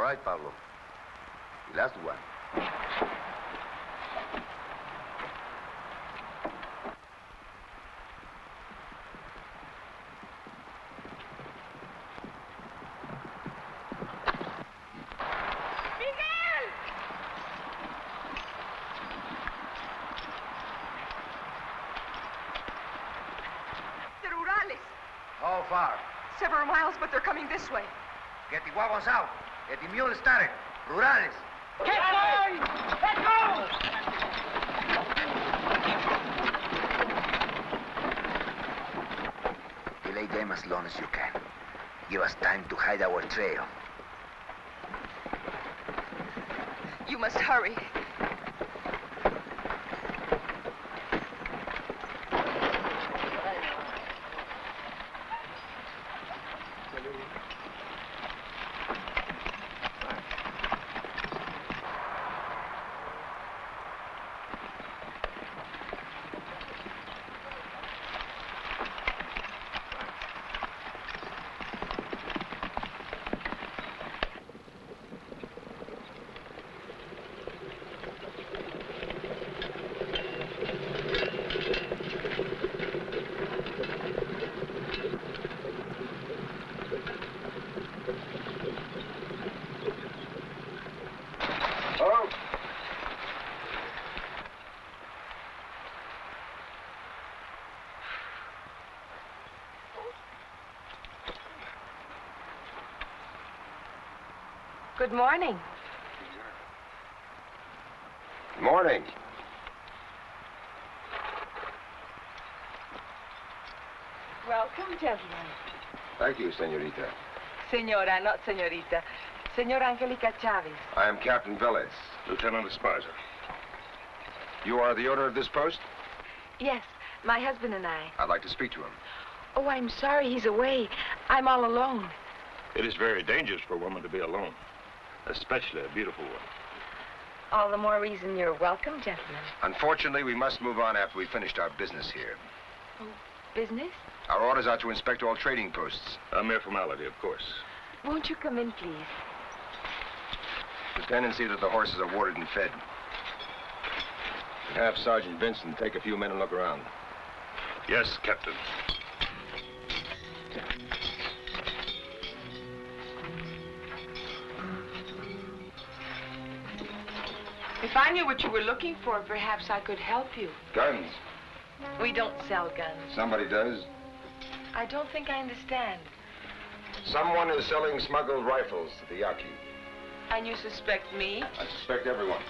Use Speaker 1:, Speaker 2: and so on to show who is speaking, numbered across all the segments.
Speaker 1: right, Pablo. The last one.
Speaker 2: How far?
Speaker 3: Several miles, but they're coming this way.
Speaker 2: Get the wagons out. Get the mules started. Rurales.
Speaker 4: Get going! Let go!
Speaker 2: Delay them as long as you can. Give us time to hide our trail.
Speaker 3: You must hurry. Good morning.
Speaker 1: Morning.
Speaker 3: Welcome, gentlemen.
Speaker 1: Thank you, senorita.
Speaker 3: Senora, not senorita. Senora Angelica Chavez.
Speaker 1: I am Captain Velez.
Speaker 5: Lieutenant Esparza.
Speaker 1: You are the owner of this post?
Speaker 3: Yes, my husband and I.
Speaker 1: I'd like to speak to him.
Speaker 3: Oh, I'm sorry he's away. I'm all alone.
Speaker 5: It is very dangerous for a woman to be alone, especially a beautiful one.
Speaker 3: All the more reason you're welcome, gentlemen.
Speaker 1: Unfortunately, we must move on after we've finished our business here.
Speaker 3: Oh, business?
Speaker 1: Our orders are to inspect all trading posts.
Speaker 5: A mere formality, of course.
Speaker 3: Won't you come in, please?
Speaker 1: Lieutenant, see that the horses are watered and fed. Have Sergeant Vincent take a few men and look around.
Speaker 5: Yes, Captain.
Speaker 3: If I knew what you were looking for, perhaps I could help you.
Speaker 1: Guns.
Speaker 3: We don't sell guns.
Speaker 1: Somebody does.
Speaker 3: I don't think I understand.
Speaker 1: Someone is selling smuggled rifles to the Yaqui.
Speaker 3: And you suspect me?
Speaker 1: I suspect everyone.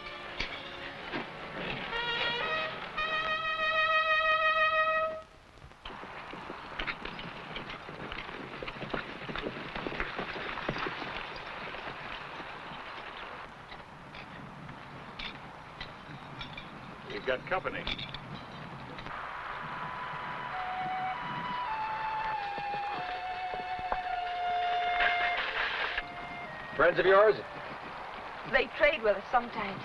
Speaker 5: We've got company.
Speaker 1: Friends of yours?
Speaker 3: They trade with us sometimes.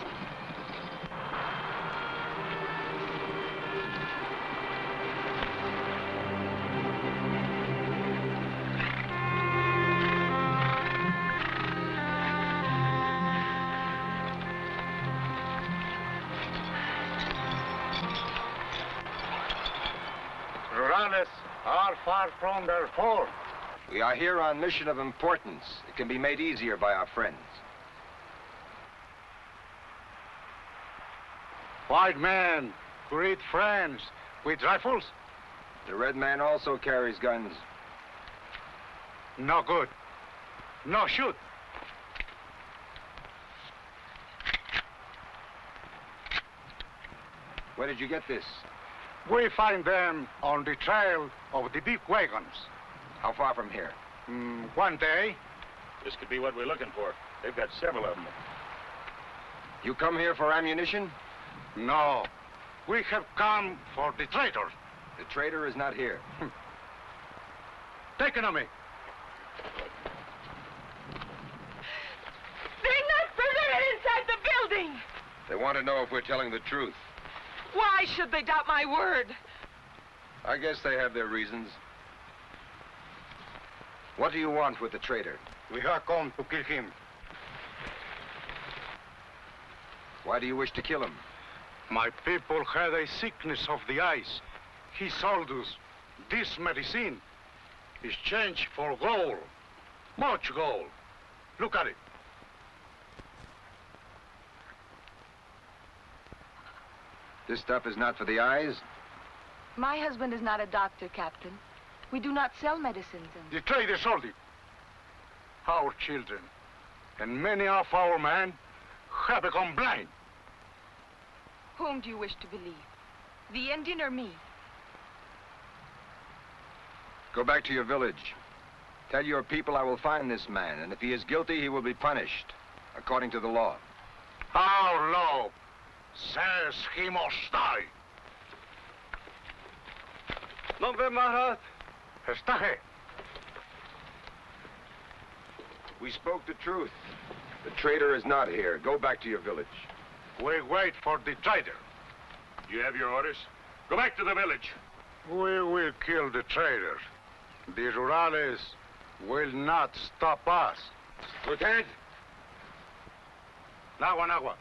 Speaker 4: Rurales are far from their fort.
Speaker 1: We are here on mission of importance. It can be made easier by our friends.
Speaker 4: White men, great friends, with rifles?
Speaker 1: The red man also carries guns.
Speaker 4: No good. No shoot.
Speaker 1: Where did you get this?
Speaker 4: We find them on the trail of the big wagons.
Speaker 1: How far from here?
Speaker 4: One day.
Speaker 5: This could be what we're looking for. They've got several of them.
Speaker 1: You come here for ammunition?
Speaker 4: No. We have come for the traitor.
Speaker 1: The traitor is not here.
Speaker 4: Taken on me.
Speaker 3: They're not permitted inside the building!
Speaker 1: They want to know if we're telling the truth.
Speaker 3: Why should they doubt my word?
Speaker 1: I guess they have their reasons. What do you want with the traitor?
Speaker 4: We have come to kill him.
Speaker 1: Why do you wish to kill him?
Speaker 4: My people had a sickness of the eyes. He sold us this medicine. Exchange for gold. Much gold. Look at it.
Speaker 1: This stuff is not for the eyes?
Speaker 3: My husband is not a doctor, Captain. We do not sell medicines and...
Speaker 4: The trader sold it. Our children and many of our men have become blind.
Speaker 3: Whom do you wish to believe? The Indian or me?
Speaker 1: Go back to your village. Tell your people I will find this man, and if he is guilty, he will be punished, according to the law.
Speaker 4: Our law says he must die.
Speaker 6: Nombre Mahat.
Speaker 4: Está he.
Speaker 1: We spoke the truth. The traitor is not here. Go back to your village.
Speaker 4: We wait for the trader.
Speaker 5: You have your orders? Go back to the village.
Speaker 4: We will kill the traitors. The rurales will not stop us.
Speaker 1: Lieutenant?
Speaker 4: Nagua.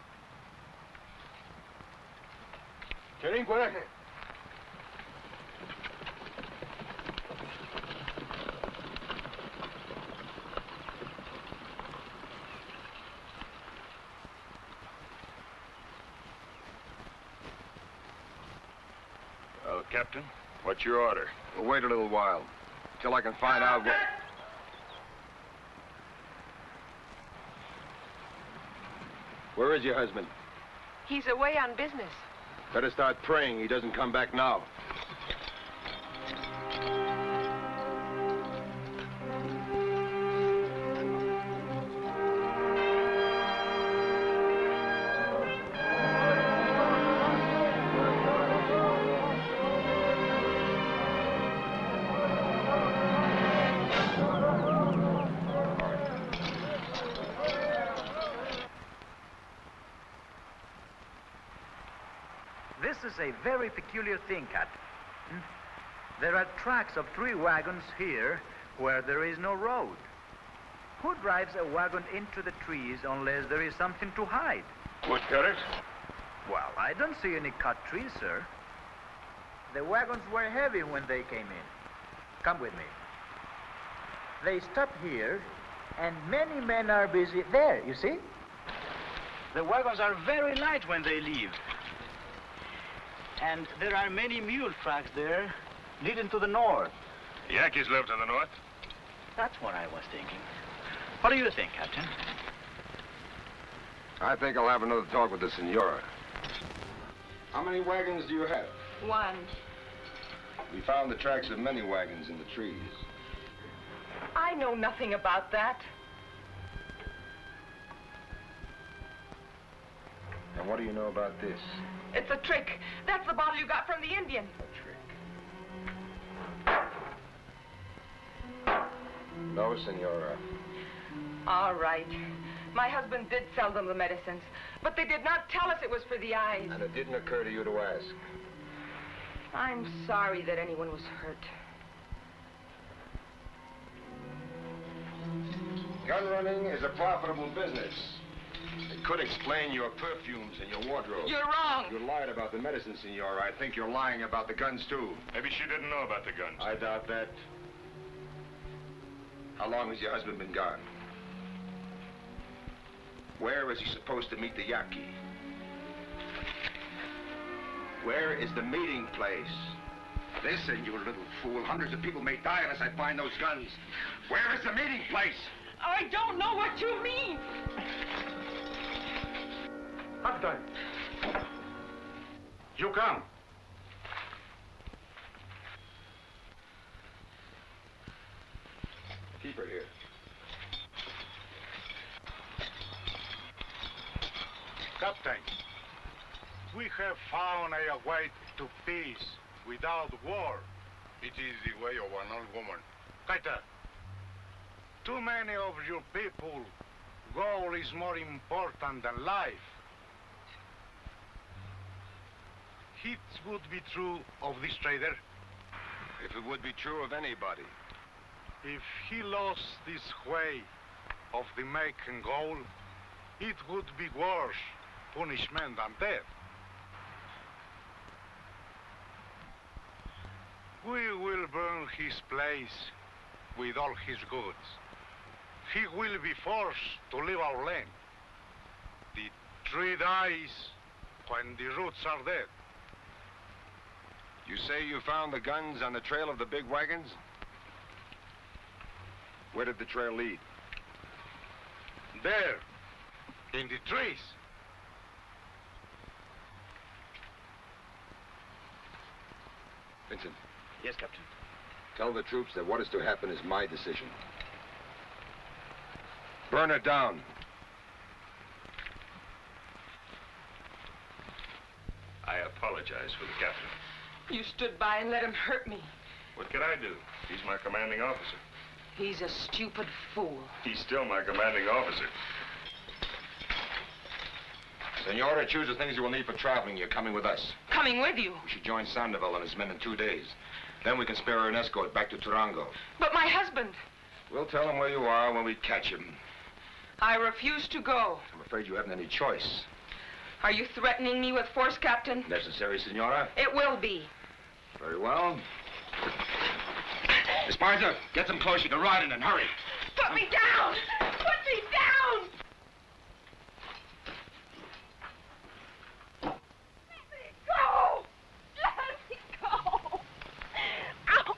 Speaker 5: Well, Captain, what's your order?
Speaker 1: We'll wait a little while, till I can find out what... Where is your husband?
Speaker 3: He's away on business.
Speaker 1: Better start praying he doesn't come back now.
Speaker 7: This is a very peculiar thing, Captain. There are tracks of 3 wagons here where there is no road. Who drives a wagon into the trees unless there is something to hide?
Speaker 5: Woodcutters?
Speaker 7: Well, I don't see any cut trees, sir. The wagons were heavy when they came in. Come with me. They stop here, and many men are busy there, you see? The wagons are very light when they leave. And there are many mule tracks there leading to the north.
Speaker 5: The Yankees live to the north?
Speaker 7: That's what I was thinking. What do you think, Captain?
Speaker 1: I think I'll have another talk with the Senora. How many wagons do you have?
Speaker 3: 1.
Speaker 1: We found the tracks of many wagons in the trees.
Speaker 3: I know nothing about that.
Speaker 1: And what do you know about this?
Speaker 3: It's a trick. That's the bottle you got from the Indian.
Speaker 1: A trick. No, Senora.
Speaker 3: All right. My husband did sell them the medicines, but they did not tell us it was for the eyes.
Speaker 1: And it didn't occur to you to ask.
Speaker 3: I'm sorry that anyone was hurt.
Speaker 1: Gun running is a profitable business. It could explain your perfumes and your wardrobe.
Speaker 3: You're wrong.
Speaker 1: You lied about the medicine, Senora. I think you're lying about the guns, too.
Speaker 5: Maybe she didn't know about the guns.
Speaker 1: I doubt that. How long has your husband been gone? Where is he supposed to meet the Yaqui? Where is the meeting place? Listen, you little fool. Hundreds of people may die unless I find those guns. Where is the meeting place?
Speaker 3: I don't know what you mean.
Speaker 4: Captain. You come.
Speaker 1: Keep her here.
Speaker 4: Captain, we have found a way to peace without war.
Speaker 6: It is the way of an old woman.
Speaker 4: Kaita, too many of your people, gold is more important than life. It would be true of this trader.
Speaker 1: If it would be true of anybody.
Speaker 4: If he lost this way of the making gold, it would be worse punishment than death. We will burn his place with all his goods. He will be forced to leave our land. The tree dies when the roots are dead.
Speaker 1: You say you found the guns on the trail of the big wagons? Where did the trail lead?
Speaker 4: There, in the trees.
Speaker 1: Vincent,
Speaker 5: Yes, Captain.
Speaker 1: tell the troops that what is to happen is my decision. Burn it down.
Speaker 5: I apologize for the captain.
Speaker 3: You stood by and let him hurt me.
Speaker 5: What could I do? He's my commanding officer.
Speaker 3: He's a stupid fool.
Speaker 5: He's still my commanding officer.
Speaker 1: Senora, choose the things you will need for traveling. You're coming with us.
Speaker 3: Coming with you.
Speaker 1: We should join Sandoval and his men in 2 days. Then we can spare her an escort back to Turango.
Speaker 3: But my husband.
Speaker 1: We'll tell him where you are when we catch him.
Speaker 3: I refuse to go.
Speaker 1: I'm afraid you haven't any choice.
Speaker 3: Are you threatening me with force, Captain?
Speaker 1: Necessary, Senora?
Speaker 3: It will be.
Speaker 1: Very well. Esparza, get them closer to riding and hurry.
Speaker 3: Put me down! Put me down! Let me go! Let me go! Ow!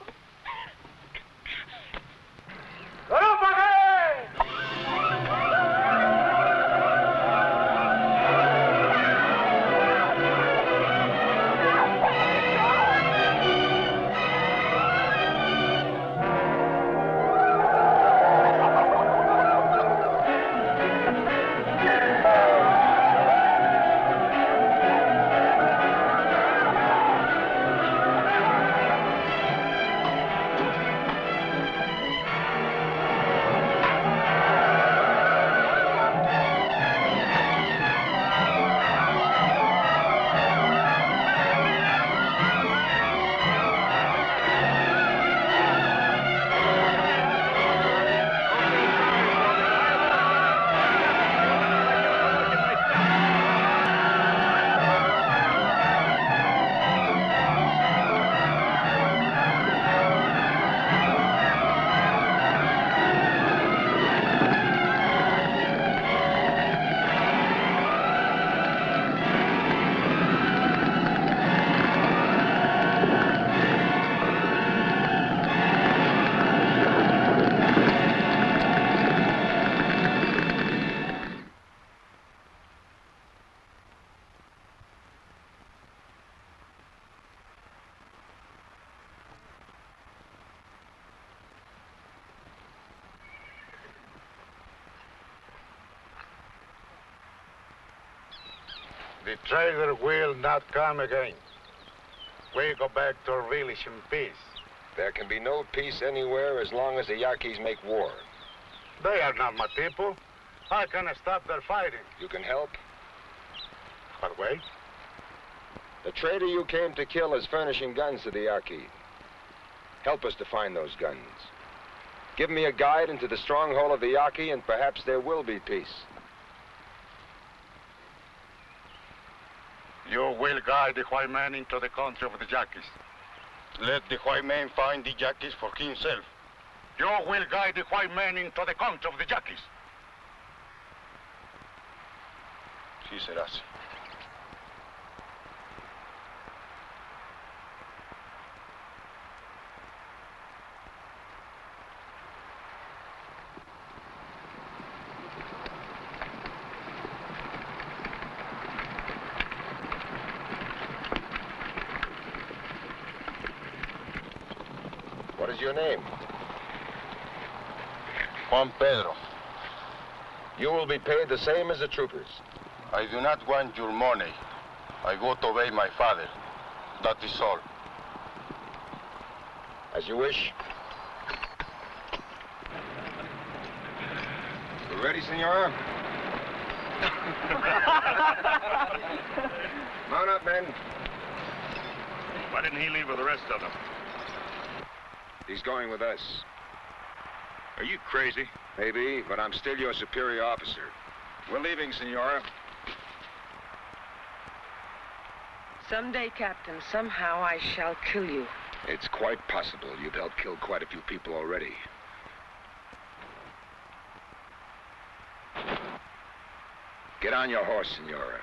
Speaker 4: The trader will not come again. We go back to our village in peace.
Speaker 1: There can be no peace anywhere as long as the Yaquis make war.
Speaker 4: They are not my people. I can stop their fighting.
Speaker 1: You can help.
Speaker 4: What way?
Speaker 1: The trader you came to kill is furnishing guns to the Yaqui. Help us to find those guns. Give me a guide into the stronghold of the Yaqui, and perhaps there will be peace.
Speaker 4: You will guide the white man into the country of the Yaquis.
Speaker 6: Let the white man find the Yaquis for himself.
Speaker 4: You will guide the white man into the country of the Yaquis.
Speaker 6: Sí será así.
Speaker 1: What is your name?
Speaker 6: Juan Pedro,
Speaker 1: You will be paid the same as the troopers.
Speaker 6: I do not want your money. I go to obey my father. That is all.
Speaker 1: As you wish. You ready, Senora? Mount up, men.
Speaker 5: Why didn't he leave with the rest of them?
Speaker 1: He's going with us.
Speaker 5: Are you crazy?
Speaker 1: Maybe, but I'm still your superior officer. We're leaving, Senora.
Speaker 3: Someday, Captain, somehow I shall kill you.
Speaker 1: It's quite possible. You've helped kill quite a few people already. Get on your horse, Senora.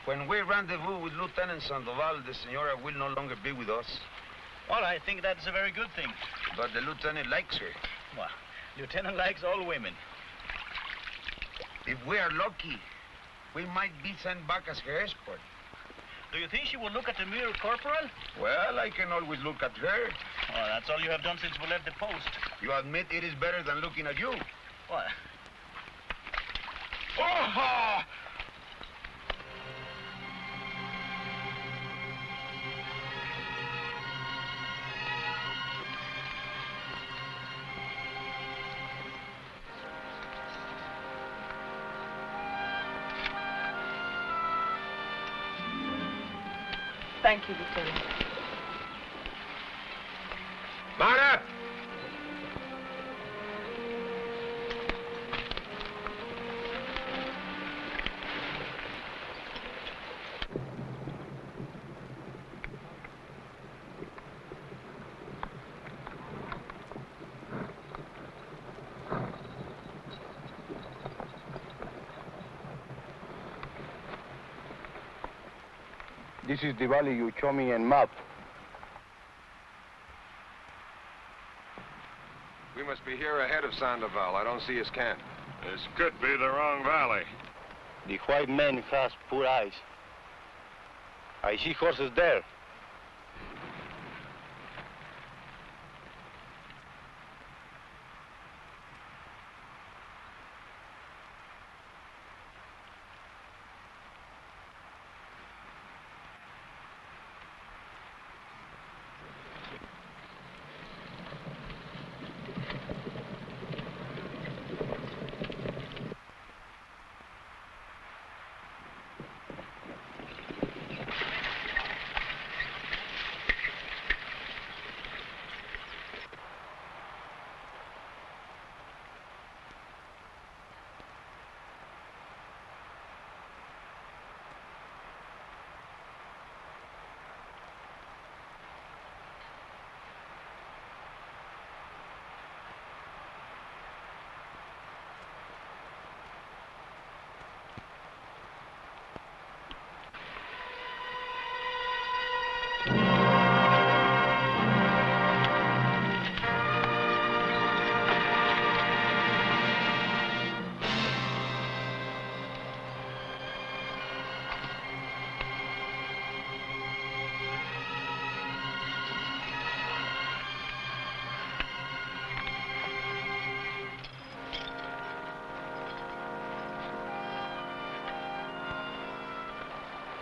Speaker 8: When we rendezvous with Lieutenant Sandoval, the Senora will no longer be with us.
Speaker 9: Well, I think that's a very good thing.
Speaker 8: But the Lieutenant likes her.
Speaker 9: Well, Lieutenant likes all women.
Speaker 8: If we are lucky, we might be sent back as her escort.
Speaker 9: Do you think she will look at the mirror, Corporal?
Speaker 8: Well, I can always look at her.
Speaker 9: Well, that's all you have done since we left the post.
Speaker 8: You admit it is better than looking at you.
Speaker 9: What?
Speaker 8: Oh!
Speaker 3: Thank you, Lieutenant.
Speaker 1: Mount up!
Speaker 6: This is the valley you show me in map.
Speaker 1: We must be here ahead of Sandoval. I don't see his camp.
Speaker 5: This could be the wrong valley.
Speaker 6: The white man has poor eyes. I see horses there.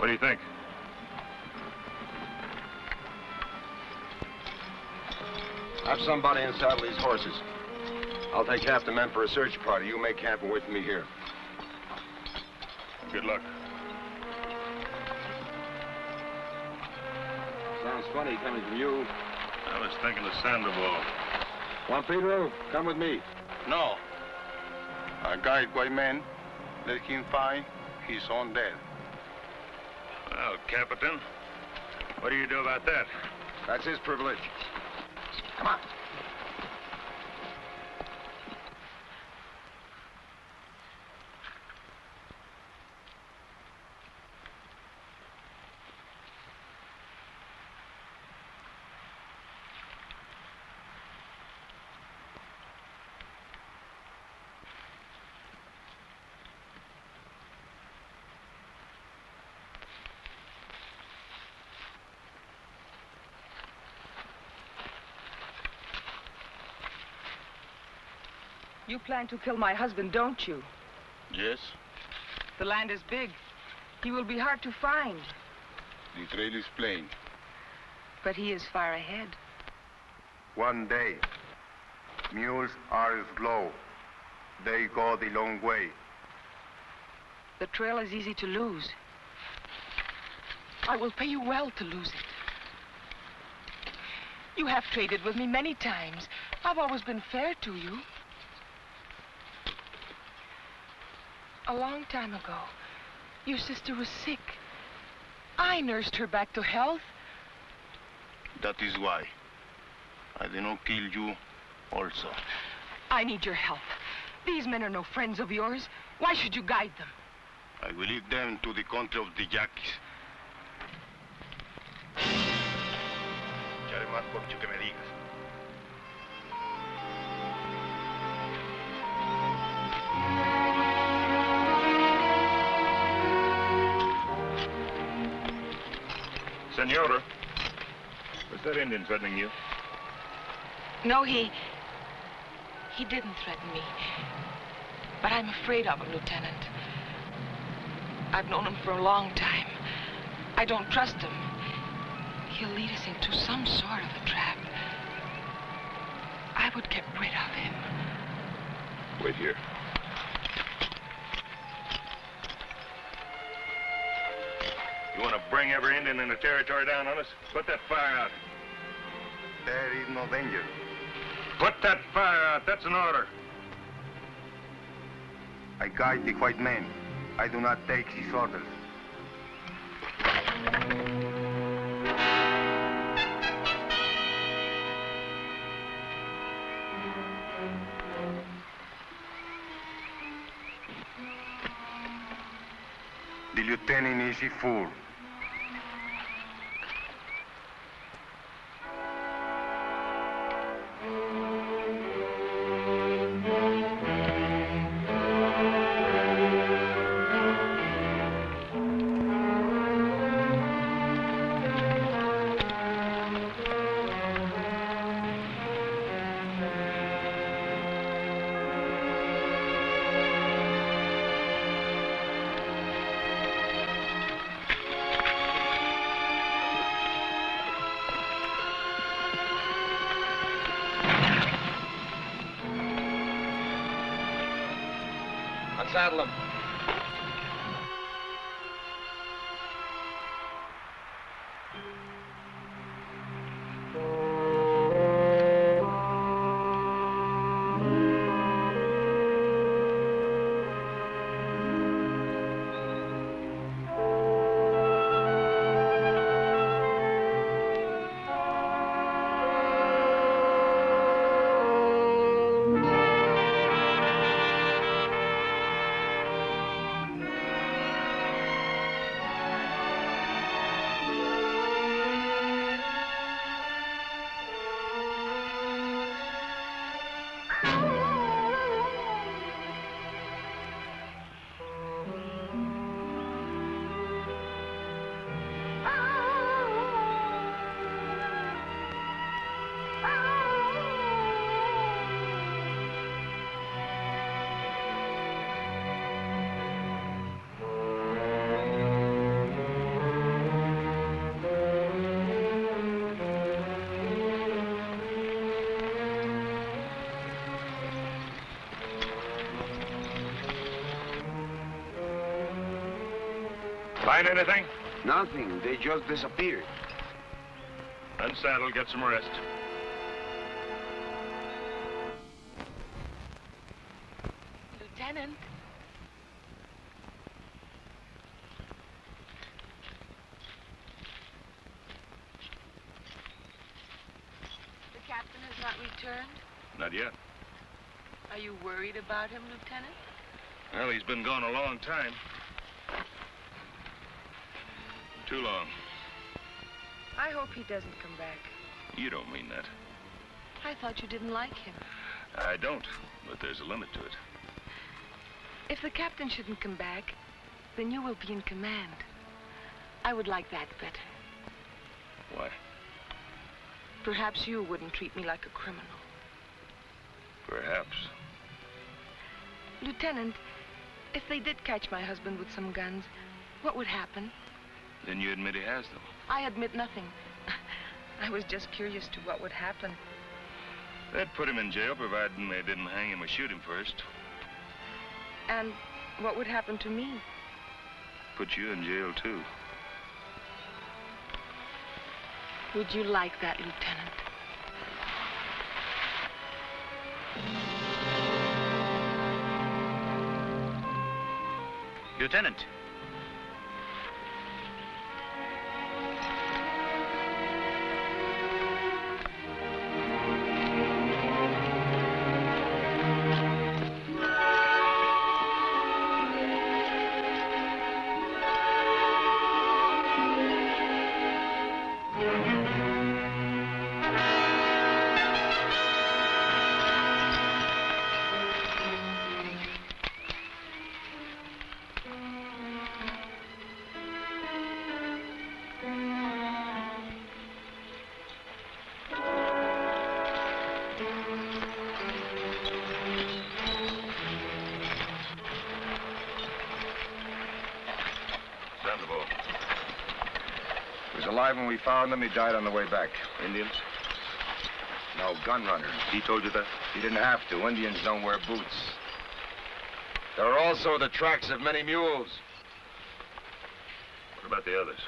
Speaker 5: What do you think?
Speaker 1: Have somebody unsaddle these horses. I'll take half the men for a search party. You make camp and wait for me here.
Speaker 5: Good luck.
Speaker 1: Sounds funny coming from you.
Speaker 5: I was thinking of Sandoval.
Speaker 1: Juan Pedro, come with me.
Speaker 6: No. A guide white man, let him find his own death.
Speaker 5: Well, Captain, what do you do about that?
Speaker 1: That's his privilege. Come on.
Speaker 3: You plan to kill my husband, don't you?
Speaker 6: Yes,
Speaker 3: The land is big. He will be hard to find.
Speaker 6: the trail is plain.
Speaker 3: But he is far ahead.
Speaker 6: One day, mules are slow. They go the long way.
Speaker 3: The trail is easy to lose. I will pay you well to lose it. You have traded with me many times. I've always been fair to you. A long time ago, your sister was sick. I nursed her back to health.
Speaker 6: That is why I did not kill you also.
Speaker 3: I need your help. These men are no friends of yours. Why should you guide them?
Speaker 6: I will lead them to the country of the Yaquis.
Speaker 8: Ya haré más por mucho que me digas.
Speaker 5: Senora, was that Indian threatening you?
Speaker 3: No, he didn't threaten me. But I'm afraid of him, Lieutenant. I've known him for a long time. I don't trust him. He'll lead us into some sort of a trap. I would get rid of him.
Speaker 5: Wait here. You want to bring every Indian in the territory down on us? Put that fire out.
Speaker 6: There is no danger.
Speaker 5: Put that fire out. That's an order.
Speaker 6: I guide the white men. I do not take his orders. The lieutenant is a fool.
Speaker 1: Unsaddle him.
Speaker 5: Find anything?
Speaker 10: Nothing. They just disappeared.
Speaker 5: Unsaddle, get some rest.
Speaker 3: Lieutenant. The captain has not returned?
Speaker 5: Not yet.
Speaker 3: Are you worried about him, Lieutenant?
Speaker 5: Well, he's been gone a long time. Too long.
Speaker 3: I hope he doesn't come back.
Speaker 5: You don't mean that.
Speaker 3: I thought you didn't like him.
Speaker 5: I don't, but there's a limit to it.
Speaker 3: If the captain shouldn't come back, then you will be in command. I would like that better.
Speaker 5: Why?
Speaker 3: Perhaps you wouldn't treat me like a criminal.
Speaker 5: Perhaps.
Speaker 3: Lieutenant, if they did catch my husband with some guns, what would happen?
Speaker 5: Then you admit he has them.
Speaker 3: I admit nothing. I was just curious to what would happen.
Speaker 5: They'd put him in jail, providing they didn't hang him or shoot him first.
Speaker 3: And what would happen to me?
Speaker 5: Put you in jail, too.
Speaker 3: Would you like that, Lieutenant?
Speaker 9: Lieutenant.
Speaker 1: Alive when we found him. He died on the way back.
Speaker 5: Indians?
Speaker 1: No, gun runners.
Speaker 5: He told you that?
Speaker 1: He didn't have to. Indians don't wear boots. There are also the tracks of many mules.
Speaker 5: What about the others?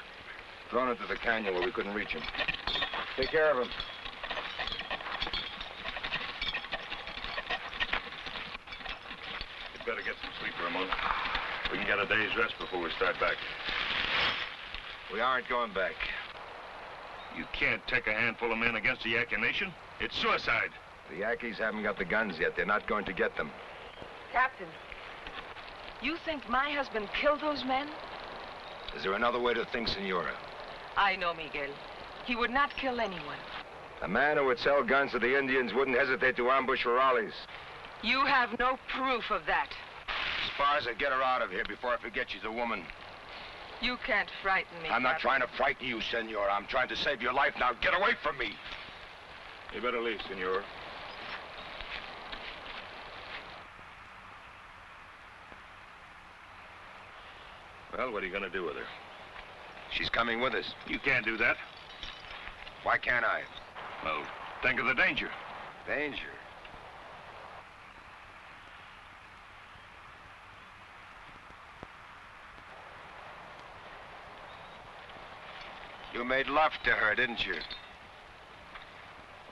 Speaker 1: Thrown into the canyon where we couldn't reach him. Take care of him.
Speaker 5: You'd better get some sleep for a moment. We can get a day's rest before we start back.
Speaker 1: We aren't going back.
Speaker 5: You can't take a handful of men against the Yaqui Nation. It's suicide.
Speaker 1: The Yankees haven't got the guns yet. They're not going to get them.
Speaker 3: Captain, you think my husband killed those men?
Speaker 1: Is there another way to think, Senora?
Speaker 3: I know, Miguel. He would not kill anyone.
Speaker 1: A man who would sell guns to the Indians wouldn't hesitate to ambush rurales.
Speaker 3: You have no proof of that.
Speaker 1: As far as I get her out of here before I forget she's a woman.
Speaker 3: You can't frighten me,
Speaker 1: I'm not
Speaker 3: Captain.
Speaker 1: trying to frighten you, Senor. I'm trying to save your life. Now get away from me.
Speaker 5: You better leave, Senor. Well, what are you going to do with her?
Speaker 1: She's coming with us.
Speaker 5: You can't do that.
Speaker 1: Why can't I?
Speaker 5: Well, think of the danger.
Speaker 1: Danger? You made love to her, didn't you?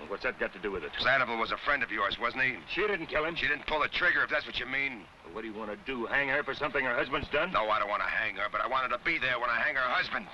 Speaker 5: Well, what's that got to do with it?
Speaker 1: Sandoval was a friend of yours, wasn't he?
Speaker 5: She didn't kill him.
Speaker 1: She didn't pull the trigger, if that's what you mean.
Speaker 5: Well, what do you want to do, hang her for something her husband's done?
Speaker 1: No, I don't want to hang her, but I want her to be there when I hang her husband.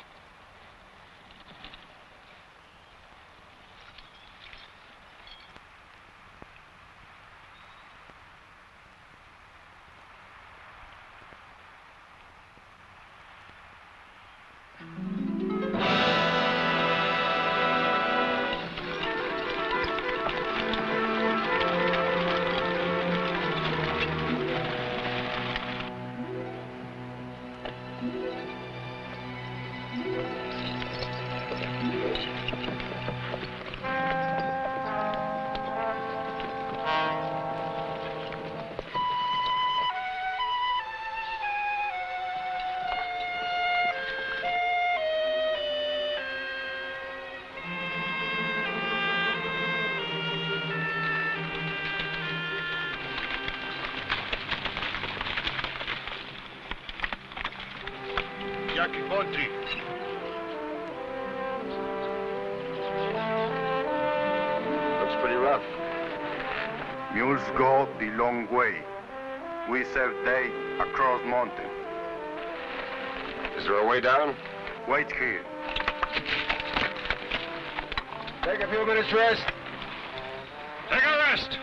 Speaker 5: Yaqui country.
Speaker 6: Mules go the long way. We serve day across mountain.
Speaker 1: Is there a way down?
Speaker 6: Wait here.
Speaker 1: Take a few minutes rest.
Speaker 5: Take a rest.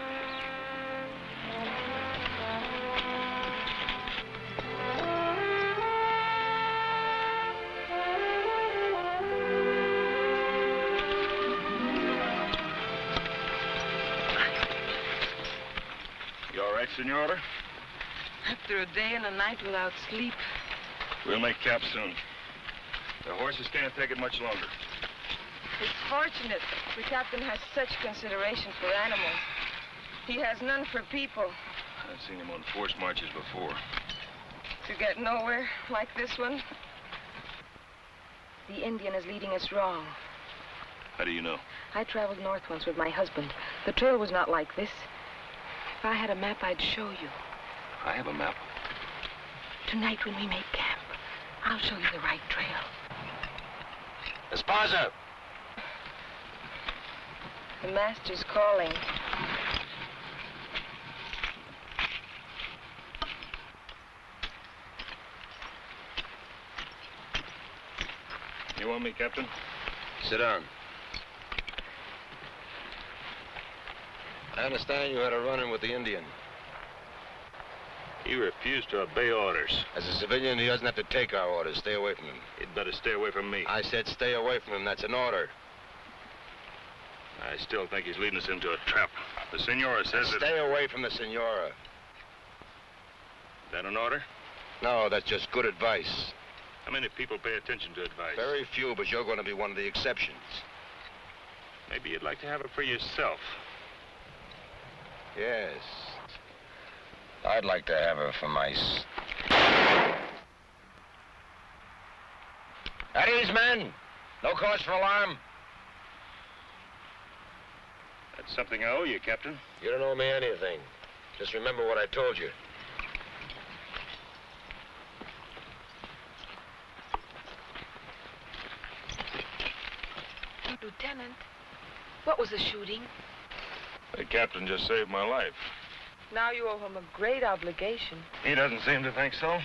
Speaker 5: You all right, Senora?
Speaker 3: After a day and a night without sleep.
Speaker 5: We'll make camp soon. The horses can't take it much longer.
Speaker 3: It's fortunate the captain has such consideration for animals. He has none for people.
Speaker 5: I've seen him on forced marches before.
Speaker 3: To get nowhere like this one. The Indian is leading us wrong.
Speaker 5: How do you know?
Speaker 3: I traveled north once with my husband. The trail was not like this. If I had a map, I'd show you.
Speaker 5: I have a map.
Speaker 3: Tonight when we make camp, I'll show you the right trail.
Speaker 1: Esparza!
Speaker 3: The master's calling.
Speaker 5: You want me, Captain?
Speaker 1: Sit down. I understand you had a run-in with the Indian.
Speaker 5: He refused to obey orders.
Speaker 1: As a civilian, he doesn't have to take our orders. Stay away from him.
Speaker 5: He'd better stay away from me.
Speaker 1: I said stay away from him. That's an order.
Speaker 5: I still think he's leading us into a trap. The Senora says that...
Speaker 1: Stay away from the Senora.
Speaker 5: Is that an order?
Speaker 1: No, that's just good advice.
Speaker 5: How many people pay attention to advice?
Speaker 1: Very few, but you're going to be one of the exceptions.
Speaker 5: Maybe you'd like to have it for yourself.
Speaker 1: Yes. I'd like to have her for my... At ease, men! No cause for alarm.
Speaker 5: That's something I owe you, Captain.
Speaker 1: You don't owe me anything. Just remember what I told you.
Speaker 3: Lieutenant, what was the shooting?
Speaker 5: The captain just saved my life.
Speaker 3: Now you owe him a great obligation.
Speaker 5: He doesn't seem to think so.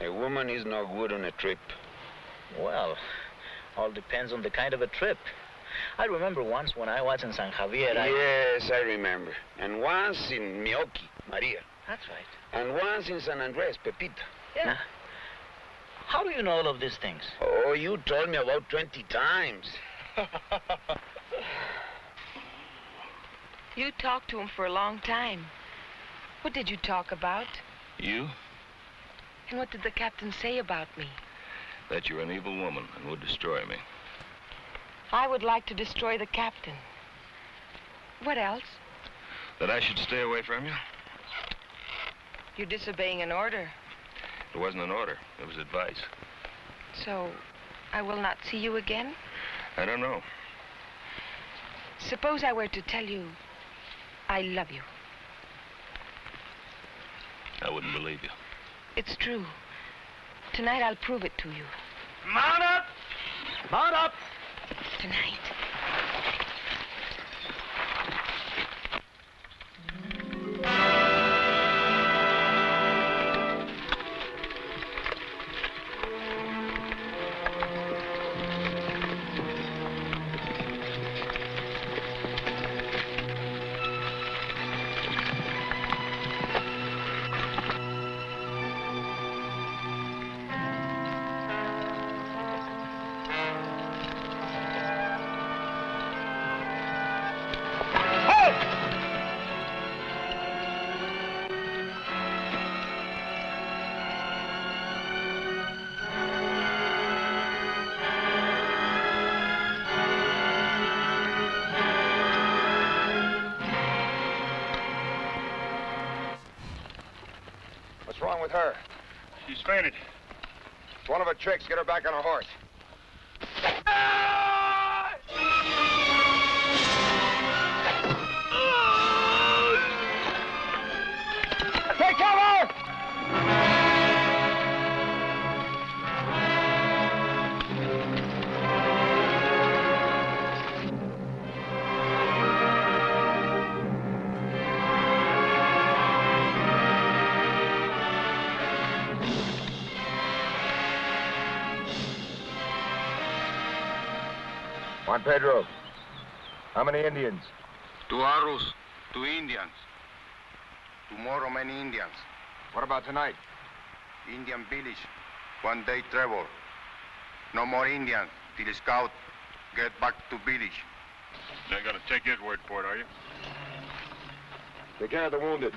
Speaker 10: A woman is no good on a trip.
Speaker 9: Well, all depends on the kind of a trip. I remember once when I was in San Javier,
Speaker 10: Yes, I remember. And once in Mioki, Maria.
Speaker 9: That's right.
Speaker 10: And once in San Andres, Pepita.
Speaker 9: Yeah. How do you know all of these things?
Speaker 10: Oh, you told me about 20 times.
Speaker 3: You talked to him for a long time. What did you talk about?
Speaker 5: You?
Speaker 3: And what did the captain say about me?
Speaker 5: That you're an evil woman and would destroy me.
Speaker 3: I would like to destroy the captain. What else?
Speaker 5: That I should stay away from you?
Speaker 3: You're disobeying an order.
Speaker 5: It wasn't an order. It was advice.
Speaker 3: So, I will not see you again?
Speaker 5: I don't know.
Speaker 3: Suppose I were to tell you, I love you.
Speaker 5: I wouldn't believe you.
Speaker 3: It's true. Tonight I'll prove it to you.
Speaker 9: Mount up! Mount up!
Speaker 3: Tonight.
Speaker 1: What's wrong with her?
Speaker 5: She's fainted.
Speaker 1: It's one of her tricks. Get her back on a horse. Take cover! Juan Pedro, how many Indians?
Speaker 4: 2 arrows, 2 Indians.
Speaker 6: Tomorrow, many Indians.
Speaker 1: What about tonight?
Speaker 6: Indian village. 1 day travel. No more Indians till scout get back to village.
Speaker 5: Not gonna take his word for it, are you?
Speaker 1: Take care of the wounded.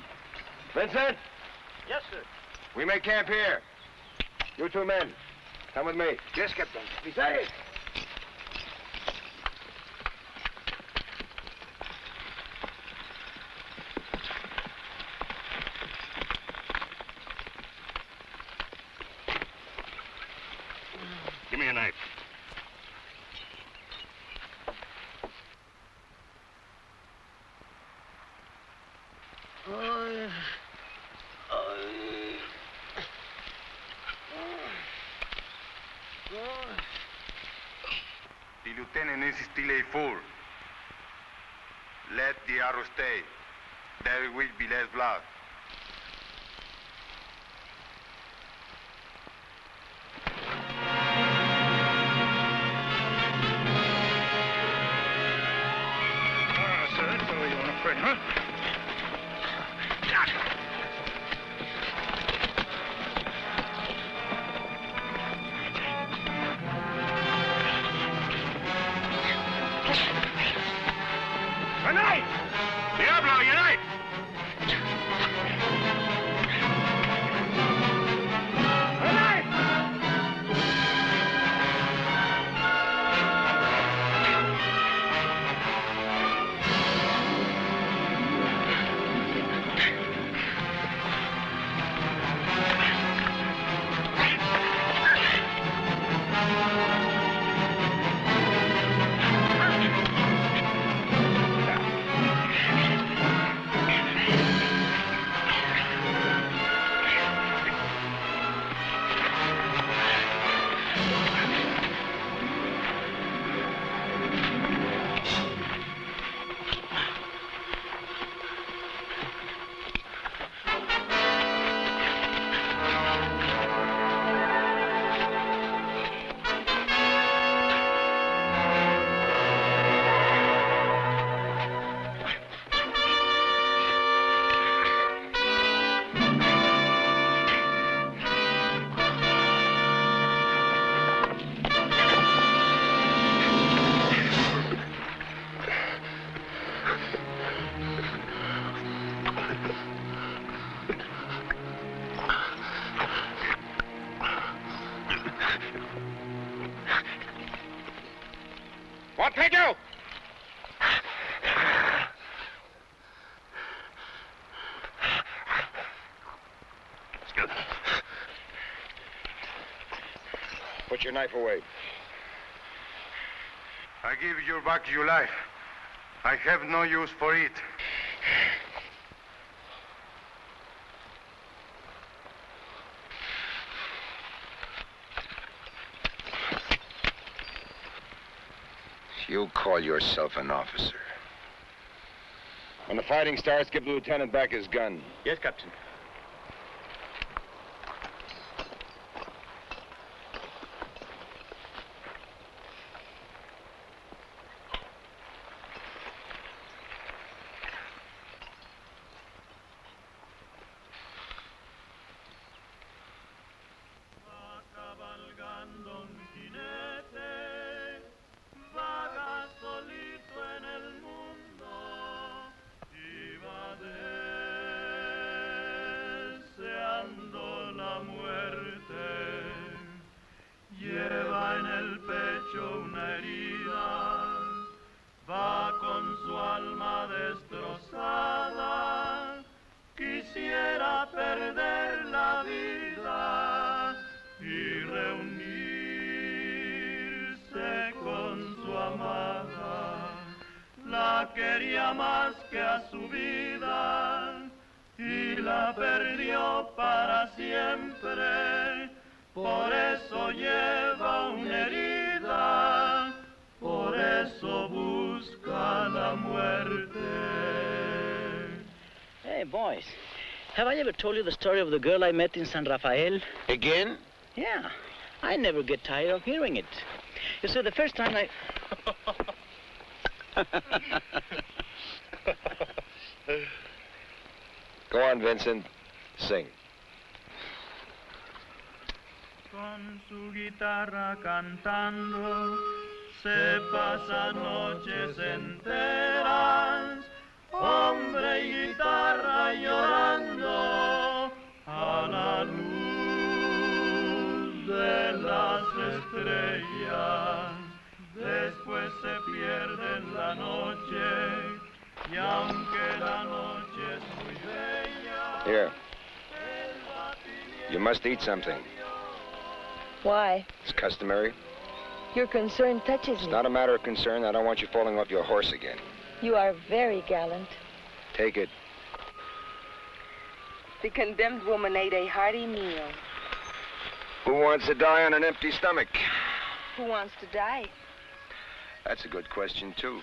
Speaker 1: Vincent?
Speaker 7: Yes, sir.
Speaker 1: We make camp here. You 2 men, come with me.
Speaker 10: Yes, Captain.
Speaker 1: Besides.
Speaker 5: Give me a knife.
Speaker 6: The lieutenant is still a fool. Let the arrow stay. There will be less blood.
Speaker 5: So that's all you want to pray, huh? Diablo, unite! What they do?
Speaker 1: Put your knife away.
Speaker 6: I give you back your life. I have no use for it.
Speaker 1: You call yourself an officer. When the fighting starts, give the lieutenant back his gun.
Speaker 7: Yes, Captain.
Speaker 11: Quería más que a su vida y la perdió para siempre. Por eso lleva una herida, por eso busca la muerte.
Speaker 9: Hey, boys, have I ever told you the story of the girl I met in San Rafael?
Speaker 10: Again?
Speaker 9: Yeah, I never get tired of hearing it. You see, the first time
Speaker 1: Go on, Vincent. Sing.
Speaker 11: Con su guitarra cantando se pasa noches enteras, hombre y guitarra llorando a la luz de las estrellas. Después se pierde en la noche y aunque la noche es muy bella.
Speaker 1: Here. You must eat something.
Speaker 12: Why?
Speaker 1: It's customary.
Speaker 12: Your concern touches me.
Speaker 1: It's not a matter of concern. I don't want you falling off your horse again.
Speaker 12: You are very gallant.
Speaker 1: Take it.
Speaker 12: The condemned woman ate a hearty meal.
Speaker 1: Who wants to die on an empty stomach?
Speaker 12: Who wants to die?
Speaker 1: That's a good question, too.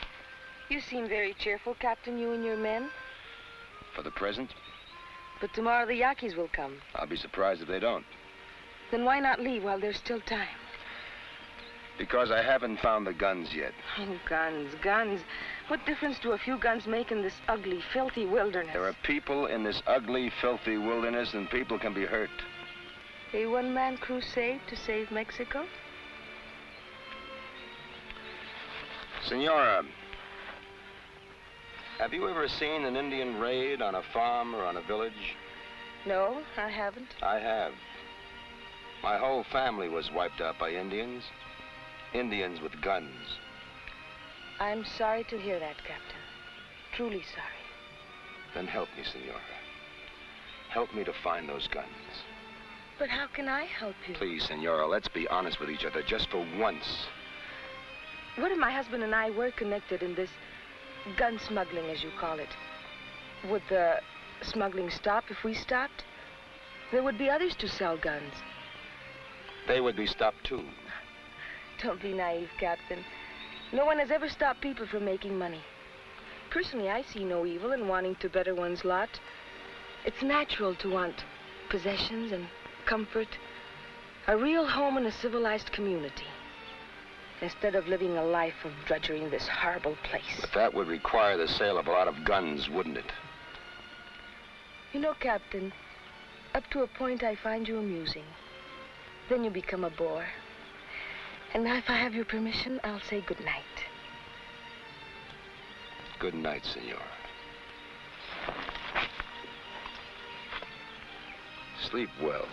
Speaker 12: You seem very cheerful, Captain, you and your men.
Speaker 1: For the present,
Speaker 12: But tomorrow the Yaquis will come.
Speaker 1: I'll be surprised if they don't.
Speaker 12: Then why not leave while there's still time?
Speaker 1: Because I haven't found the guns yet.
Speaker 12: Oh, guns, guns. What difference do a few guns make in this ugly, filthy wilderness?
Speaker 1: There are people in this ugly, filthy wilderness, and people can be hurt.
Speaker 12: A one-man crusade to save Mexico?
Speaker 1: Senora, have you ever seen an Indian raid on a farm or on a village?
Speaker 12: No, I haven't.
Speaker 1: I have. My whole family was wiped out by Indians. Indians with guns.
Speaker 12: I'm sorry to hear that, Captain. Truly sorry.
Speaker 1: Then help me, Senora. Help me to find those guns.
Speaker 12: But how can I help you?
Speaker 1: Please, Senora, let's be honest with each other just for once.
Speaker 12: What if my husband and I were connected in this gun smuggling, as you call it? Would the smuggling stop if we stopped? There would be others to sell guns.
Speaker 1: They would be stopped, too.
Speaker 12: Don't be naive, Captain. No one has ever stopped people from making money. Personally, I see no evil in wanting to better one's lot. It's natural to want possessions and comfort, a real home in a civilized community, instead of living a life of drudgery in this horrible place.
Speaker 1: But that would require the sale of a lot of guns, wouldn't it?
Speaker 12: You know, Captain, up to a point I find you amusing. Then you become a bore. And now, if I have your permission, I'll say good night.
Speaker 1: Good night, Senora. Sleep well.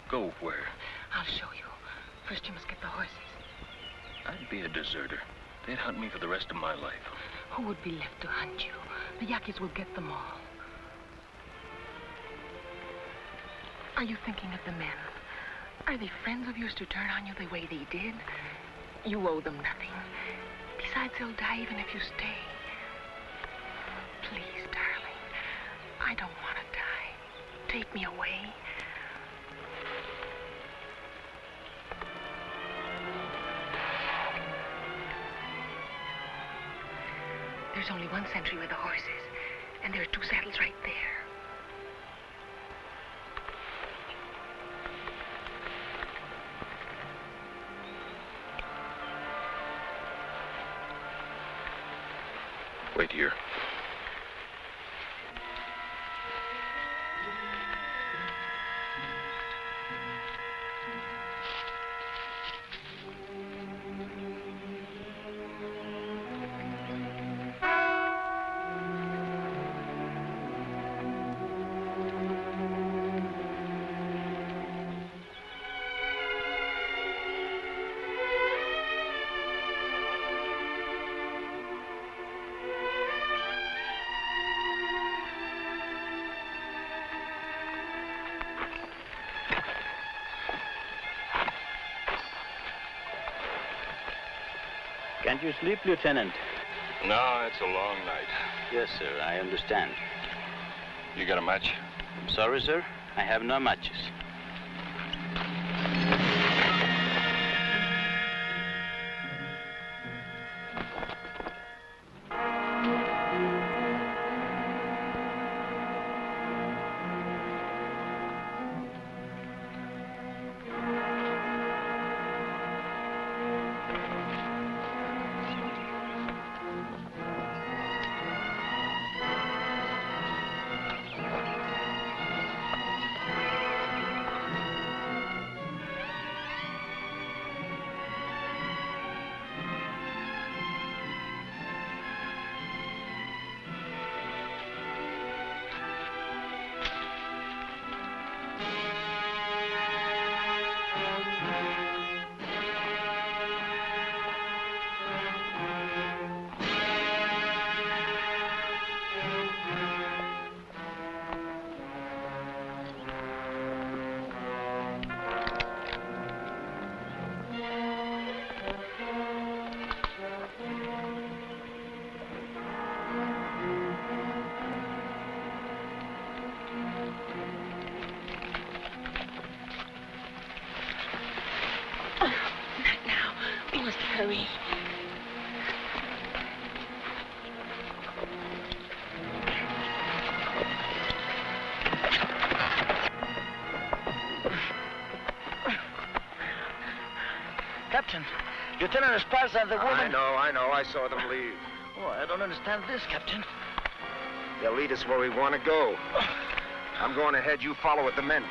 Speaker 13: Go where?
Speaker 3: I'll show you. First, you must get the horses.
Speaker 13: I'd be a deserter. They'd hunt me for the rest of my life.
Speaker 3: Who would be left to hunt you? The Yaquis will get them all. Are you thinking of the men? Are they friends of yours to turn on you the way they did? You owe them nothing. Besides, they'll die even if you stay. Please, darling. I don't want to die. Take me away. There's only one sentry with the horses, and there are 2 saddles right there.
Speaker 13: Wait here.
Speaker 14: Can't you sleep, Lieutenant?
Speaker 5: No, it's a long night.
Speaker 14: Yes, sir, I understand.
Speaker 5: You got a match?
Speaker 14: I'm sorry, sir. I have no matches.
Speaker 3: Hurry.
Speaker 9: Captain, Lieutenant Esparza and the woman...
Speaker 1: I know. I saw them leave.
Speaker 9: Oh, I don't understand this, Captain.
Speaker 1: They'll lead us where we want to go. I'm going ahead. You follow with the men.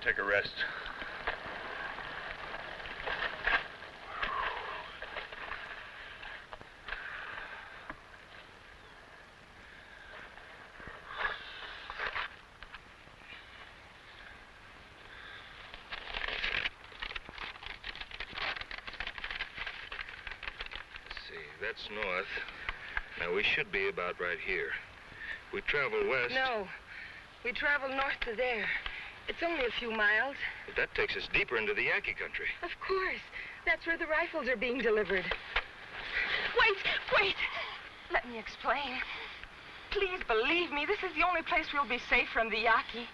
Speaker 5: Take a rest. Let's see, that's north. Now we should be about right here. We travel west.
Speaker 12: No, we travel north to there. It's only a few miles.
Speaker 5: But that takes us deeper into the Yankee country.
Speaker 12: Of course. That's where the rifles are being delivered. Wait!
Speaker 3: Let me explain. Please believe me, this is the only place we'll be safe from the Yaqui.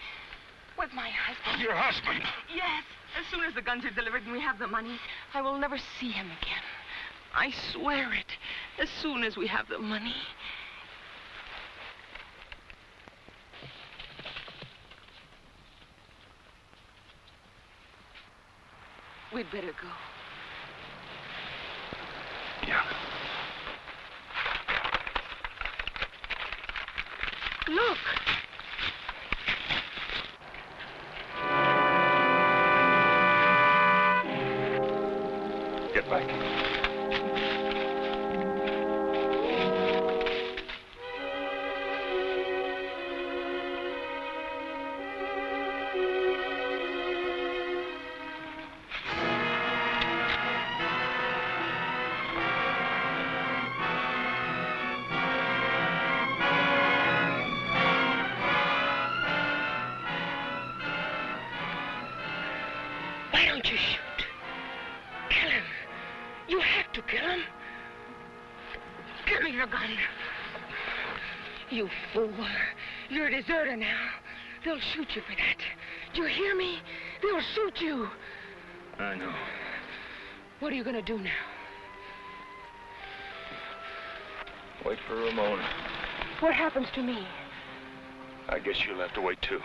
Speaker 3: With my husband.
Speaker 5: Your husband?
Speaker 3: Yes. As soon as the guns are delivered and we have the money, I will never see him again. I swear it. As soon as we have the money. We'd better go.
Speaker 5: Yeah.
Speaker 3: Look.
Speaker 5: Get back.
Speaker 3: Why don't you shoot? Kill him. You have to kill him. Give me your gun. You fool. You're a deserter now. They'll shoot you for that. Do you hear me? They'll shoot you.
Speaker 5: I know.
Speaker 3: What are you going to do now?
Speaker 5: Wait for Ramona.
Speaker 3: What happens to me?
Speaker 5: I guess you'll have to wait, too.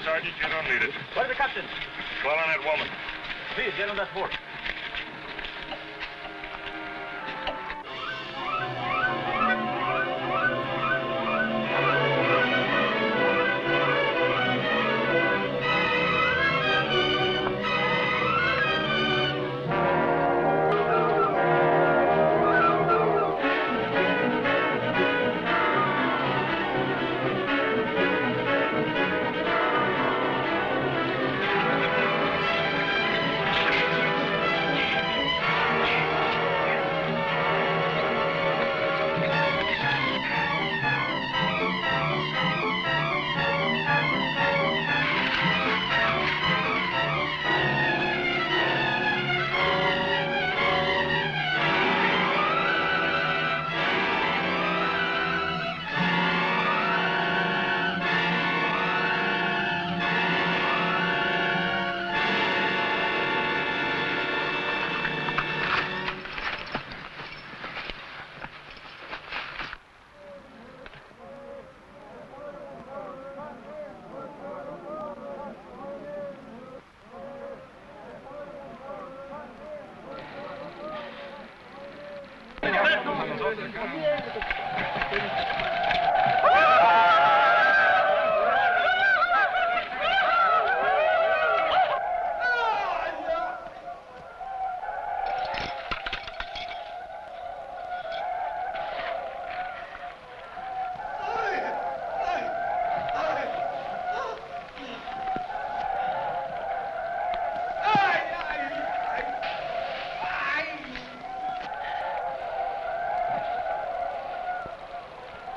Speaker 5: Sergeant, you don't need it.
Speaker 9: Where's the captain?
Speaker 5: Call on that woman.
Speaker 9: Please, get on that board.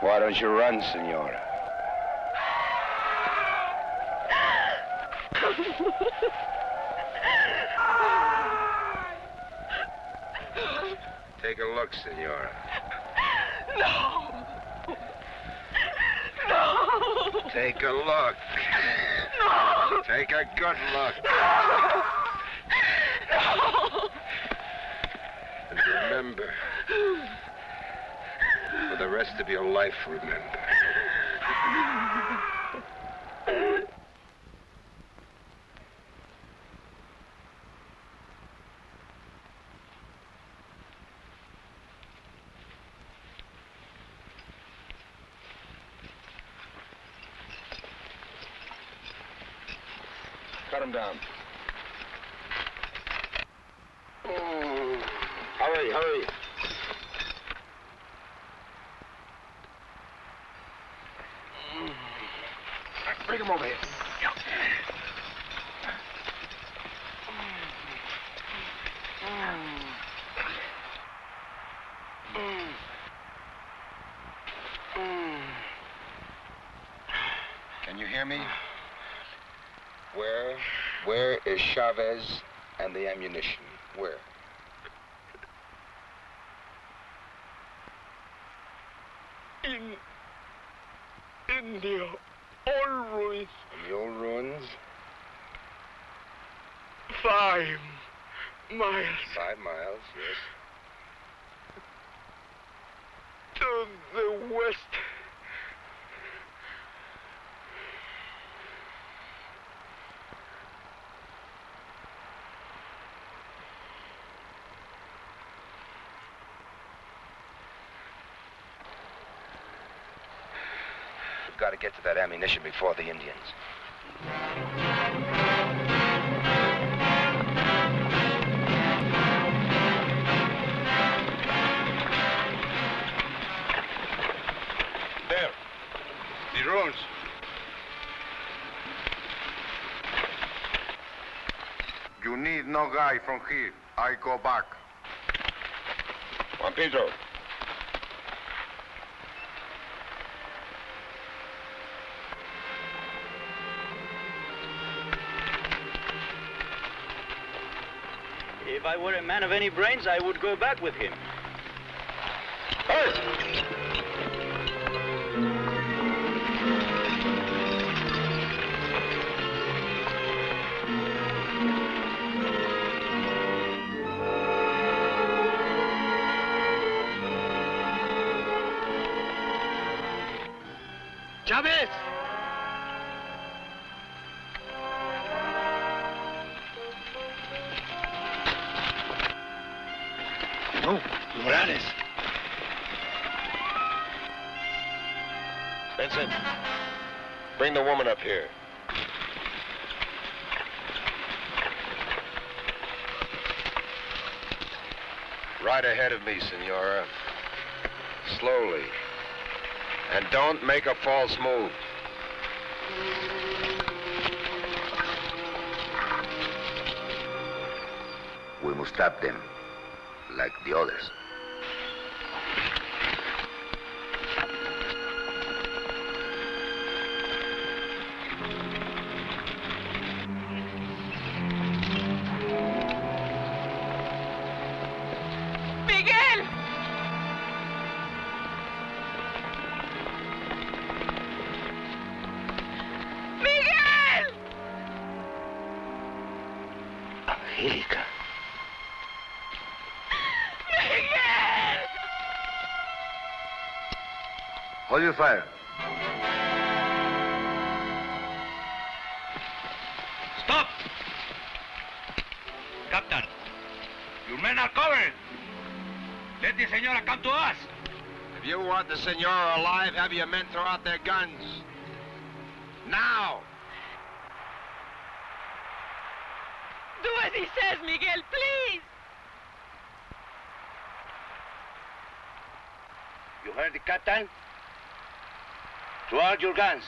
Speaker 1: Why don't you run, Senora? Take a look, Senora.
Speaker 3: No. No.
Speaker 1: Take a look.
Speaker 3: No.
Speaker 1: Take a good look.
Speaker 3: No.
Speaker 1: And remember, For the rest of your life, remember. Cut him down. Hurry, hurry. Bring him over here. Can you hear me? Where is Chavez and the ammunition? Where?
Speaker 11: In the old ruins.
Speaker 1: In the old ruins?
Speaker 11: 5 miles.
Speaker 1: 5 miles, yes.
Speaker 11: To the west.
Speaker 1: We've got to get to that ammunition before the Indians.
Speaker 6: There. The ruins. You need no guy from here. I go back.
Speaker 1: Juan Pedro.
Speaker 14: If I were a man of any brains, I would go back with him.
Speaker 1: Hey!
Speaker 11: Chavez!
Speaker 1: No, Morales. Vincent, bring the woman up here. Right ahead of me, Senora. Slowly. And don't make a false move.
Speaker 2: We must stop them, like the others.
Speaker 3: Miguel! Miguel!
Speaker 2: Angélica.
Speaker 3: Miguel!
Speaker 2: Hold your fire.
Speaker 15: Stop! Captain, your men are covered. Let the senora come to us.
Speaker 1: If you want the Senora alive, have your men throw out their guns. Now!
Speaker 3: Do as he says, Miguel, please!
Speaker 15: You heard the captain? Throw out your guns.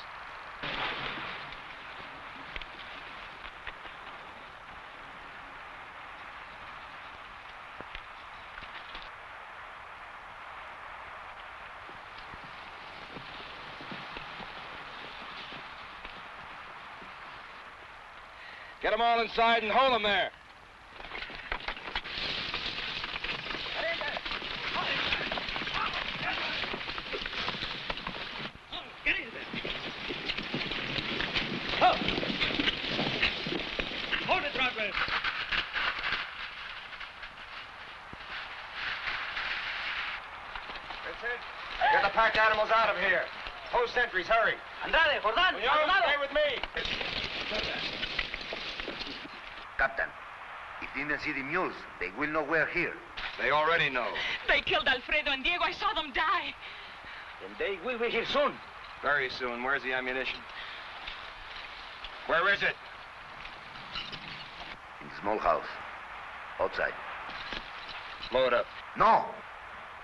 Speaker 1: Get them all inside and hold them there.
Speaker 15: Get in there. Hold it, Rodman.
Speaker 1: animals out of here. Post sentries, hurry.
Speaker 14: Andrade, Jordan, Maldonado.
Speaker 1: Stay with me.
Speaker 2: Captain, if the Indians see the mules, they will know we're here.
Speaker 1: They already know.
Speaker 3: They killed Alfredo and Diego. I saw them die.
Speaker 14: And they will be here soon.
Speaker 1: Very soon. Where's the ammunition? Where is it?
Speaker 2: In the small house. Outside.
Speaker 1: Blow it up.
Speaker 2: No!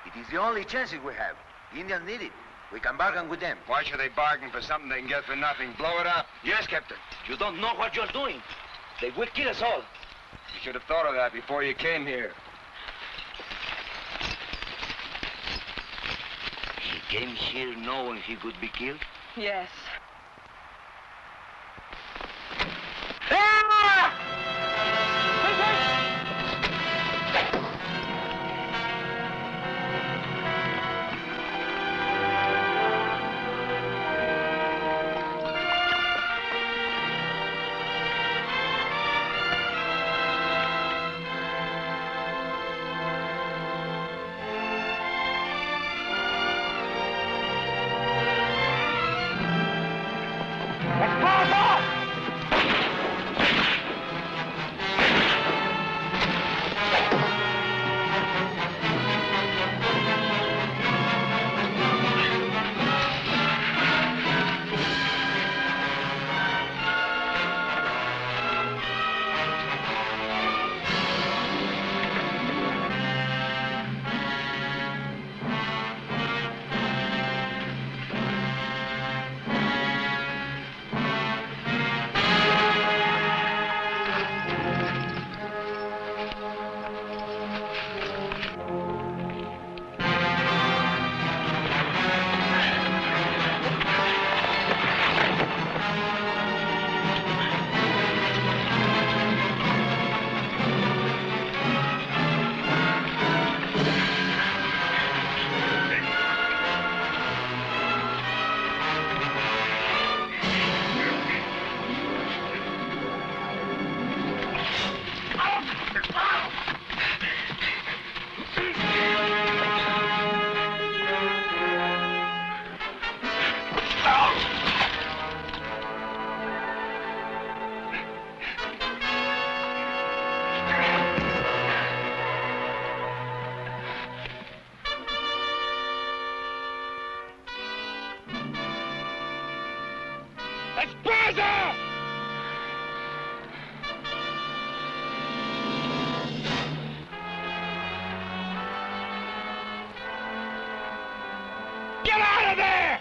Speaker 2: It is the only chance we have. The Indians need it. We can bargain with them.
Speaker 1: Why should they bargain for something they can get for nothing? Blow it up.
Speaker 14: Yes, Captain. You don't know what you're doing. They will kill us all.
Speaker 1: You should have thought of that before you came here.
Speaker 10: He came here knowing he could be killed?
Speaker 3: Yes.
Speaker 15: Get out of there!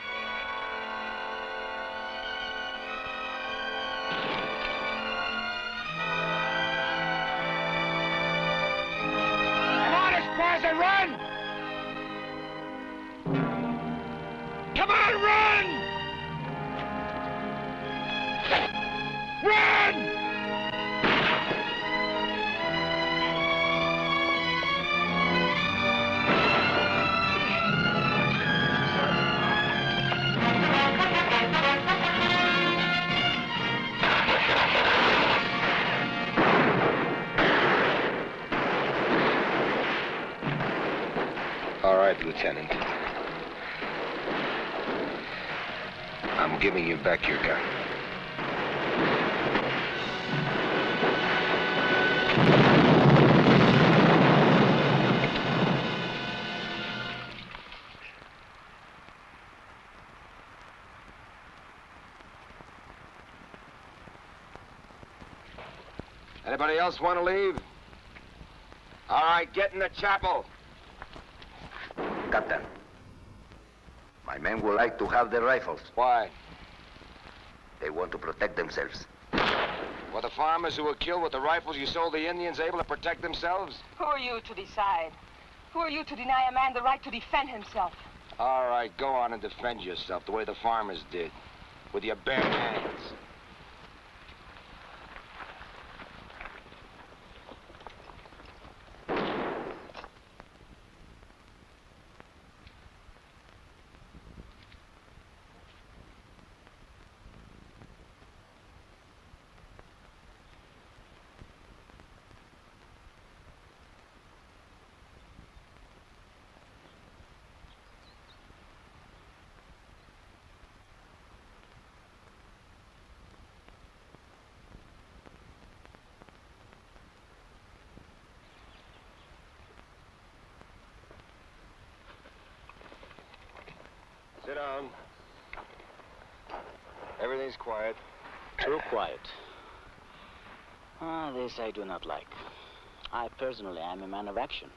Speaker 15: Come on, Esparza, run! Come on, run! Run!
Speaker 1: All right, Lieutenant. I'm giving you back your gun. Anybody else want to leave? All right, get in the chapel.
Speaker 2: Captain, my men would like to have their rifles.
Speaker 1: Why?
Speaker 2: They want to protect themselves.
Speaker 1: Were the farmers who were killed with the rifles you sold the Indians able to protect themselves?
Speaker 12: Who are you to decide? Who are you to deny a man the right to defend himself?
Speaker 1: All right, go on and defend yourself the way the farmers did, with your bare hands. down. Everything's quiet.
Speaker 9: Too quiet. This I do not like. I personally am a man of action.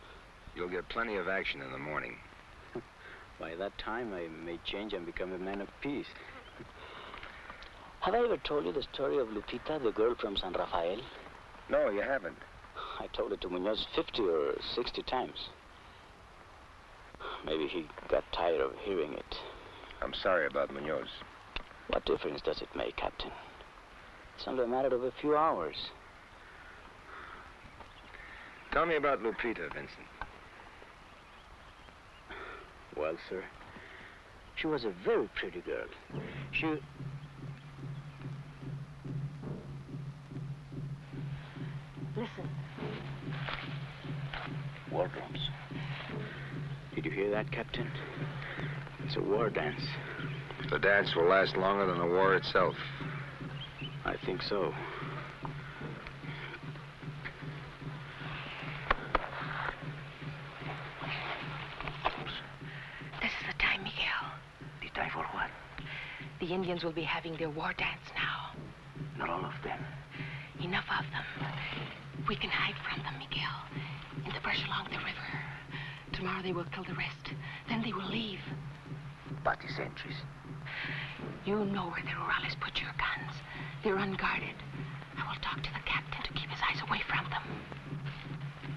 Speaker 1: You'll get plenty of action in the morning.
Speaker 9: By that time, I may change and become a man of peace. Have I ever told you the story of Lupita, the girl from San Rafael?
Speaker 1: No, you haven't.
Speaker 9: I told it to Munoz 50 or 60 times. Maybe he got tired of hearing it.
Speaker 1: I'm sorry about Munoz.
Speaker 9: What difference does it make, Captain? It's only a matter of a few hours.
Speaker 1: Tell me about Lupita, Vincent.
Speaker 9: Well, sir, she was a very pretty girl.
Speaker 12: Listen.
Speaker 9: War drums. Did you hear that, Captain? It's a war dance.
Speaker 1: The dance will last longer than the war itself.
Speaker 9: I think so.
Speaker 3: This is the time, Miguel.
Speaker 9: The time for what?
Speaker 3: The Indians will be having their war dance now.
Speaker 9: Not all of them.
Speaker 3: Enough of them. We can hide from them, Miguel. In the brush along the river. Tomorrow they will kill the rest. Then they will leave.
Speaker 2: But the sentries.
Speaker 3: You know where the rurales put your guns. They're unguarded. I will talk to the captain to keep his eyes away from them.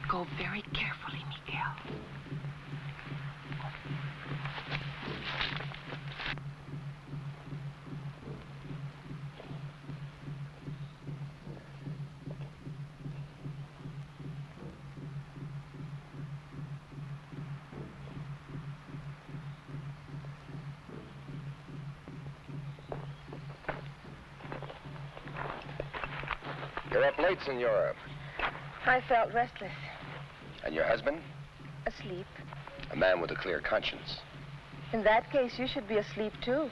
Speaker 3: Go very carefully, Miguel.
Speaker 1: You're up late, Senora.
Speaker 12: I felt restless.
Speaker 1: And your husband?
Speaker 12: Asleep.
Speaker 1: A man with a clear conscience.
Speaker 12: In that case, you should be asleep, too.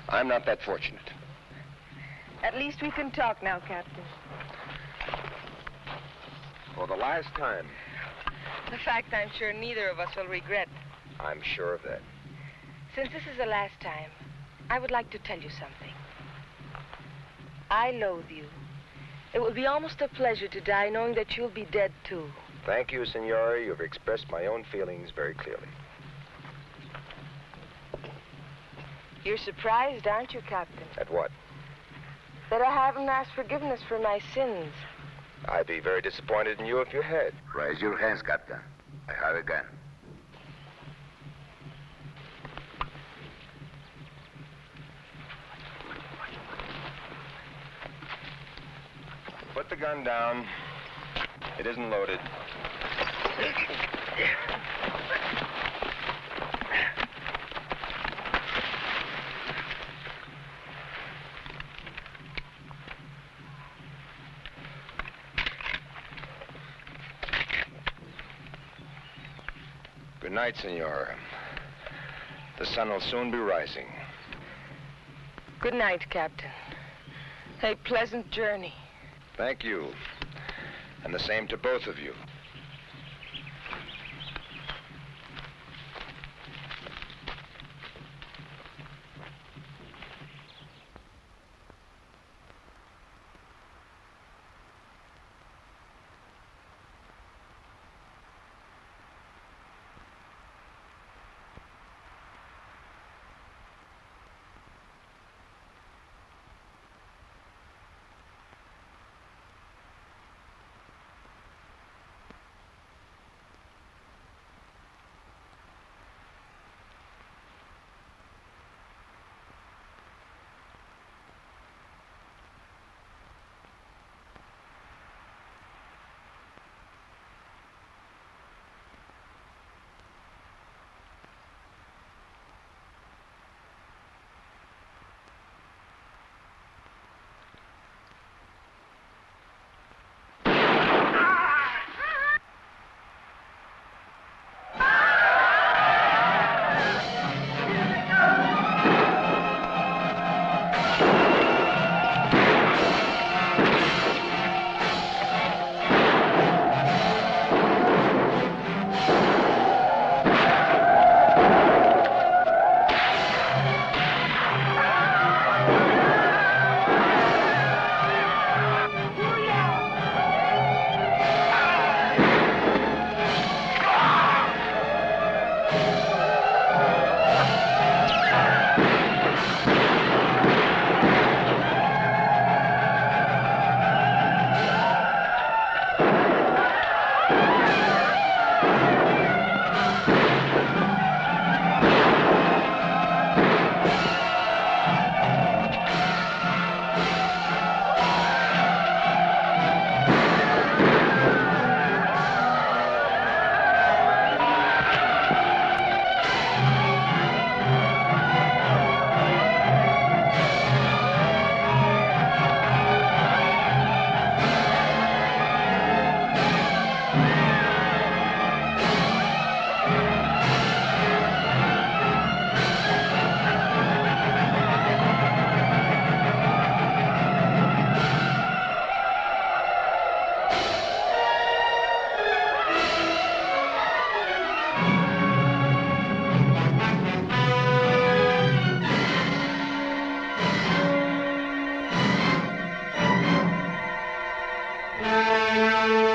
Speaker 1: I'm not that fortunate.
Speaker 12: At least we can talk now, Captain.
Speaker 1: For the last time.
Speaker 12: The fact I'm sure neither of us will regret.
Speaker 1: I'm sure of that.
Speaker 12: Since this is the last time, I would like to tell you something. I loathe you. It will be almost a pleasure to die knowing that you'll be dead, too.
Speaker 1: Thank you, Senora. You've expressed my own feelings very clearly.
Speaker 12: You're surprised, aren't you, Captain?
Speaker 1: At what?
Speaker 12: That I haven't asked forgiveness for my sins.
Speaker 1: I'd be very disappointed in you if you had.
Speaker 2: Raise your hands, Captain. I have a gun.
Speaker 1: Put the gun down. It isn't loaded. Good night, Senora. The sun will soon be rising.
Speaker 12: Good night, Captain. A pleasant journey.
Speaker 1: Thank you. And the same to both of you.
Speaker 11: Thank you.